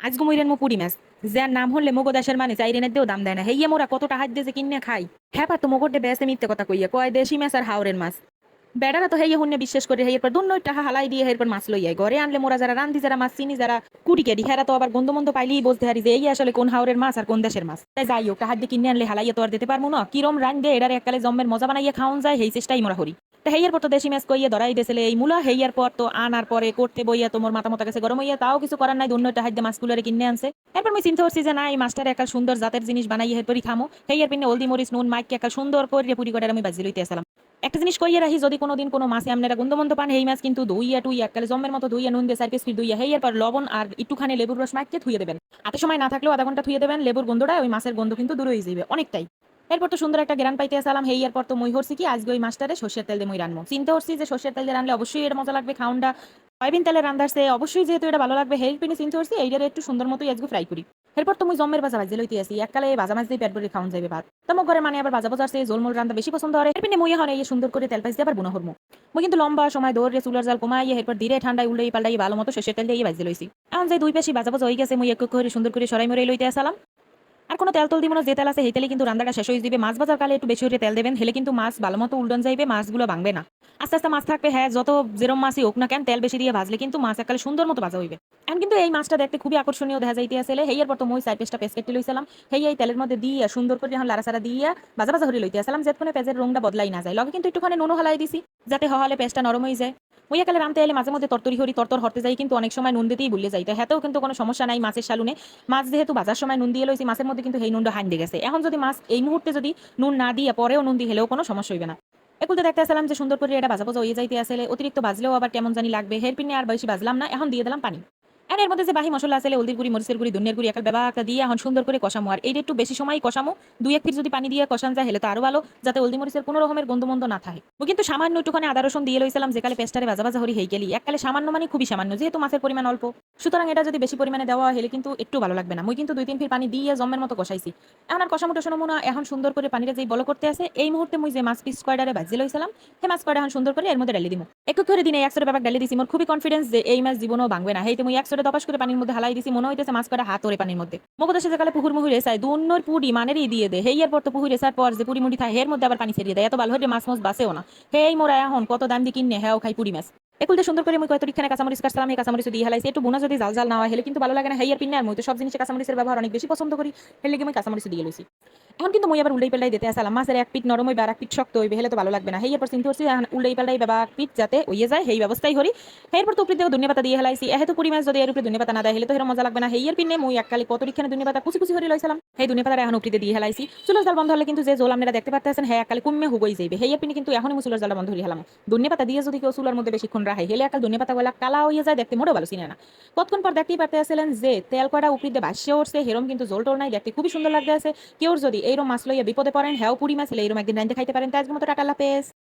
আজকে মইরেন মো পুরি মাছ যার নাম হলে মগো দেশের মানে চাইরেনের দেও দাম দেয় না হেইয়া মোরা কত টাকা দিয়ে যে কিনে খাই। হ্যাঁ পার তো মগোডে বেসে মিথ্যে কথা কইয়া কয় দেশি মাছ আর হাওরের মাছ। বেড়ারা তো হেইয়া হুন্নে বিশ্বাস করে হেয়ার দুন্ন টাকা হালাই দিয়ে হেরপর মাছ লইয়াই ঘরে আনলে মোরা যারা রান্ধি যারা মাছ চিনি যারা কুটি কেডি হেরা তো আবার গন্ধ মন্ধ পাইলেই বলতে হারি যে এই আসলে কোন হাওরের মাছ আর কোন দেশের মাছ। তাই যাই হোক টাকা দিয়ে কিনে আনলে হালাইয়া তো আর দিতে পারবো না কিরম রান দে এটার এককালে জম্মের মজা বানাইয়া খাওয়ান যায় সেই চেষ্টাই মোরা হরি। তা হেয়ার পর তো দেশি মাছ কইয়া ধরাই দেছিলে এই মূলা হেয়ার পর তো আনার পরে করতে বইয়া তোমার মাথা মতো কাছে গরম হইয়া তাও কিছু করার নাই দুন্ন টাকা দিয়ে মাছগুলোরে কিনে আনছে। এরপর আমি চিন্তা করছি যে না এই মাছটার একটা সুন্দর জাতের জিনিস বানাইয়া এরপরই খামো হেয়ার পিনে হলদি মরিচ নুন মাইকে একটা সুন্দর করে পুরি করে আমি বাজি লইতে আসলাম। একটা জিনিস কইয়া রাখি যদি কোনোদিন কোনো মাছে আপনারা গন্ধ পান এই মাছ কিন্তু দইয়া টুইয়া এককালে জম্মের মতো দইয়া নুন দিয়ে 4 পিস দইয়া হেয়ার পর লবণ আর একটুখানি লেবুর রস মাখিয়ে ধুয়ে দেবেন। হাতে সময় না থাকলেও আধা ঘন্টা ধুয়ে দেবেন লেবুর গন্ধটা ওই মাছের গন্ধ কিন্তু দূর হয়ে যাবে অনেকটাই। এরপর তো সুন্দর একটা গ্রান পাইতে আসলাম হেয়ার পর তো মই হরছি কি আজকে ওই মাছটারে সর্ষের তেল দিয়ে মই রান্নবো চিন্তা করছি যে সর্ষের তেল দিয়ে রানলে অবশ্যই এর মজা লাগবে খাউনটা। সয়াবিন তেলে রান্দারছে অবশ্যই যেহেতু এটা ভালো লাগবে হেল পিনে চিন্তা করছি এইটারে একটু সুন্দর মতোই আজকে ফ্রাই করি। এরপর তুমি জম্মের বাজা ভাজি লইতে আসি এককালে বাজা মাছ দিয়ে পেট ভরে খাওয়ান যাবে ভাত তোমার ঘরে মানে আবার বাজা বাজার জোলমোল রান্না বেশি পছন্দ হয় এরপিনে মই এখন এই সুন্দর করে তেল পাইছি দিয়ে আবার বুনা হরমো। মই কিন্তু লম্বা সময় দৌড়ে চুলার জাল কমাইয়ে এরপর ধীরে ঠান্ডায় উল্টাই পাল্টাই ভালো মতো সর্ষের তেল দিয়ে ভাজি লইছি। এখন যে দুই পেশি বাজা বাজা হয়ে গেছে মই এক করে সুন্দর করে সরাই মরে লইতে আসলাম। আর কোনো তেল দিব না যে তেল আছে সেই তেলে কিন্তু রান্নাটা শেষ হয়ে যাবে মাছ ভাজার কালে একটু বেশি করে তেল দেবেন হেলে কিন্তু মাছ ভালো মতো উল্টন যাইবে মাছগুলো ভাঙবে না। আস্তে আস্তে মাছ থাকবে হ্যাঁ যত যেরম মাছই হোক না কেন তেল বেশি দিয়ে ভাজলে কিন্তু মাছ এককালে সুন্দর মতো ভাজা হইবে। এখন কিন্তু এই মাছটা দেখতে খুবই আকর্ষণীয় দেখা যাইতে আসলে হেয়ার পর তো মই 4 পিসটা পেস্ট কেটে লইছিলাম হেই এই তেলের মধ্যে দিয়ে সুন্দর করে এখন লাড়াচাড়া দিয়ে ভাজা ভাজা হয়ে লইতে আসলাম যেতক্ষণে পেঁয়াজের রংটা বদলাই না যায় লগে কিন্তু একটুখানি নুনও হালাই দিছি যাতে হলে পেস্টটা নরম হয়ে যায়। ওই একালে রামতে এলে মাঝে মধ্যে তরতরি হরি তরতর হরতে যাই কিন্তু অনেক সময় নুন দিতেই ভুলে যাই তো হেতেও কিন্তু কোনো সমস্যা নাই মাছের সালুনে। মাছ যেহেতু ভাজার সময় নুন দিয়ে লইছি মাছের মধ্যে কিন্তু এই নুনটা হাইন দিয়ে গেছে এখন যদি মাছ এই মুহূর্তে যদি নুন না দিয়ে পরেও নুন দিয়ে হেলেও কোনো সমস্যা হইবে না। একুলতে দেখতে আসলাম যে সুন্দর করে এটা ভাজা ভাজা হয়ে যাইতে আসলে অতিরিক্ত ভাজলেও আবার কেমন জানি লাগবে হেরপিনে আর বেশি ভাজলাম না এখন দিয়ে দিলাম পানি। আর এর মধ্যে যে বাহি মশলা আছে হলদির গুঁড়ি মরিচের গুঁড়ি ধনিয়ার গুঁড়ি একাল ব্যবহার দিয়ে এখন সুন্দর করে কষামো আর এইটা একটু বেশি সময় কষামো 2-1 ফিট যদি পানি দিয়ে কষান যায় হেলে তো আরো ভালো যাতে হলদি মরিচের কোনো রকমের গন্ধ না থাকে ও কিন্তু সামান্য একটুখানি আদা রসুন দিয়ে লইছিলাম যেকালে পেস্টারে ভাজা ভাজা হরি হয়ে গেলি এককালে সামান্য মানে খুবই সামান্য যেহেতু মাছের পরিমাণ অল্প সুতরাং এটা যদি বেশি পরিমাণে দেওয়া হয় হেলে কিন্তু একটু ভালো লাগবে না মই কিন্তু 2-3 ফিট পানি দিয়ে জমের মতো কষাইছি। এখন আর কষামোটো শোনো না এখন সুন্দর করে পানিটা যেই বল করতে আছে এই মুহূর্তে মুই যে মাছ পিস কয়ডারে ভাজি লইছিলাম হে মাছ কয়ডা এখন সুন্দর করে এর মধ্যে ডালি দিমু একটু করে দিনে 100 ব্যাপার ডালি দিছি মোর খুবই কনফিডেন্স যে এই মাছ জীবনও ভাঙবে না হেইতে মুই 100 দপাস করে পানির মধ্যে হালাই দিছি মনে হইতেছে মাছ কয়ডা হাত ওরে পানির মধ্যে মগো দেশে যেকালে পুকুর মুহুরে চাই দুন্নর পুরি মানেরই দিয়ে দে হেইয়ার পর তো পুকুরে চার পর যে পুরি মুড়ি থাকে এর মধ্যে আবার পানি ছেড়িয়ে দেয় এত ভালো হইতে মাছ মাছ বাসেও না হেই মোরা এখন কত দাম দিয়ে কিনে হ্যাঁ খাই পুরি মাছ। একুলতে সুন্দর করে মই কয়তরিখানে কাঁচামরিচ কাটছিলাম এই কাঁচামরিচ দিয়ে হালাইছি একটু বুনা যদি জাল জাল না হয় হেলে কিন্তু ভালো লাগে না হেইয়ার পিনে আর মই তো সব জিনিসে কাঁচামরিচের ব্যবহার অনেক বেশি পছন্দ করি হেলে কি মই কাঁচামরিচ দিয়ে লইছি। এখন কিন্তু মই আবার উল্টাই পাল্টাই দিতে আসলাম মাছের এক পিঠ নরম হইবে আর এক পিঠ শক্ত হইবে হেলে তো ভালো লাগবে না হেয়ার পর চিন্তা করছি উল্টাই পাল্টাই বাবা পিঠ যাতে হইয়ে যায় সেই ব্যবস্থাই করি। এরপর তো উপরে দিয়ে ধনিয়া পাতা দিয়ে হেলাইছি এহেতু পুরি মাছ যদি এর উপরে ধনিয়া পাতা না দেয় হেলে তো এর মজা লাগবে না হেয়ার পিনে মই এককালে কতরিখানে ধনিয়া পাতা কুচি কুচি হরে লইছিলাম সেই ধনিয়া পাতা এখন উপরে দিয়ে হেলাইছি চুলার জাল বন্ধ হলে কিন্তু যে জল আপনারা দেখতে পাচ্ছেন হ্যাঁ এককালে কমে হুগই যাইবে হেয়ার পিনে কিন্তু এখনই চুলার জালটা বন্ধ হয়ে হেলাম। ধনিয়া পাতা দিয়ে যদি কেউ চুলার মধ্যে বেশিক্ষণ রাখে হেলে একাল ধনিয়া পাতা গলা কালা হয়ে যায় দেখতে মোটেও ভালো চিনে না। কতক্ষণ পর দেখতেই পারতে আসলেন যে তেল কড়া উপরে দিয়ে ভাসিয়ে উঠছে হেরম কিন্তু জল টোল নাই দেখতে খুবই সুন্দর লাগতে আছে কেউ যদি এইরকম মাছ লইয়া বিপদে পড়েন হ্যাঁ পুরি মাছ হলে এরকম একদিন রাইন্দে খাইতে পারেন তাই আজকের মতো টাটা লাপেস।